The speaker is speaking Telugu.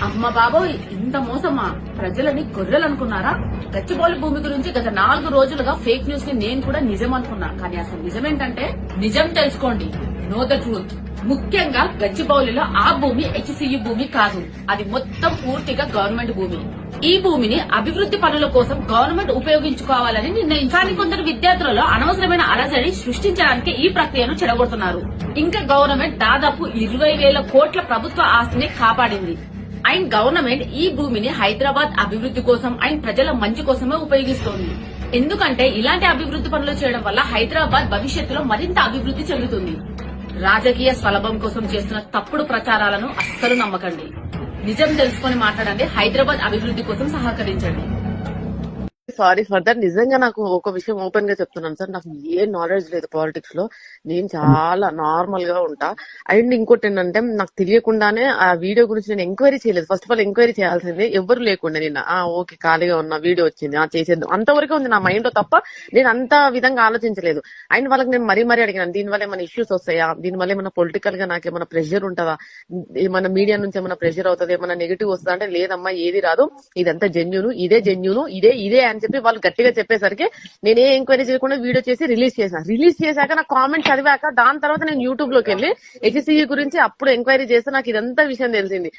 అమ్మ బాబోయ్, ఇంత మోసమా? ప్రజలని గొర్రెలు అనుకున్నారా? గచ్చిబౌలి భూమి గురించి గత 4 రోజులుగా ఫేక్ న్యూస్ ని నేను కూడా నిజం అనుకున్నా. కానీ అసలు నిజమేంటంటే, నిజం తెలుసుకోండి, నో ద ట్రూత్. ముఖ్యంగా గచ్చిబౌలిలో ఆ భూమి హెచ్సియు భూమి కాదు, అది మొత్తం పూర్తిగా గవర్నమెంట్ భూమి. ఈ భూమిని అభివృద్ధి పనుల కోసం గవర్నమెంట్ ఉపయోగించుకోవాలని నిర్ణయించారు. కానీ కొందరు విద్యార్థులలో అనవసరమైన అలజడి సృష్టించడానికి ఈ ప్రక్రియను చెడగొడుతున్నారు. ఇంకా గవర్నమెంట్ దాదాపు 20,000 కోట్ల ప్రభుత్వ ఆస్తిని కాపాడింది. అండ్ గవర్నమెంట్ ఈ భూమిని హైదరాబాద్ అభివృద్ధి కోసం అండ్ ప్రజల మంచి కోసమే ఉపయోగిస్తోంది. ఎందుకంటే ఇలాంటి అభివృద్ధి పనులు చేయడం వల్ల హైదరాబాద్ భవిష్యత్తులో మరింత అభివృద్ధి చెందుతుంది. రాజకీయ స్వలాభం కోసం చేస్తున్న తప్పుడు ప్రచారాలను అస్సలు నమ్మకండి. నిజం తెలుసుకొని మాట్లాడండి. హైదరాబాద్ అభివృద్ధి కోసం సహకరించండి. Sorry for that. నిజంగా నాకు ఒక విషయం ఓపెన్ గా చెప్తున్నాను సార్, నాకు ఏ నాలెడ్జ్ లేదు పాలిటిక్స్ లో. నేను చాలా నార్మల్ గా ఉంటా. అండ్ ఇంకోటి ఏంటంటే, నాకు తెలియకుండానే ఆ వీడియో గురించి నేను ఎంక్వైరీ చేయలేదు. ఫస్ట్ ఆఫ్ ఆల్ ఎంక్వైరీ చేయాల్సింది ఎవరు లేకుండా నిన్న ఓకే ఖాళీగా ఉన్న వీడియో వచ్చింది చేసేద్దాం అంతవరకు ఉంది నా మైండ్ లో తప్ప నేను అంత విధంగా ఆలోచించలేదు. అండ్ వాళ్ళకి నేను మరీ అడిగినాను, దీనివల్ల ఏమైనా ఇష్యూస్ వస్తాయా, దీనివల్ల ఏమైనా పొలిటికల్ గా నాకు ఏమైనా ప్రెషర్ ఉంటుందా, ఏమైనా మీడియా నుంచి ఏమైనా ప్రెషర్ అవుతుంది, ఏమైనా నెగిటివ్ వస్తుందా అంటే లేదమ్మా ఏది రాదు, ఇదంతా జెన్యూన్, ఇదే అని చెప్పి వాళ్ళు గట్టిగా చెప్పేసరికి నేనే ఎంక్వైరీ చేయకుండా వీడియో చేసి రిలీజ్ చేశాక నా కామెంట్ చదివాక దాని తర్వాత నేను యూట్యూబ్ లోకి వెళ్ళి హెచ్సియు గురించి అప్పుడు ఎంక్వైరీ చేస్తే నాకు ఇదంతా విషయం తెలిసింది.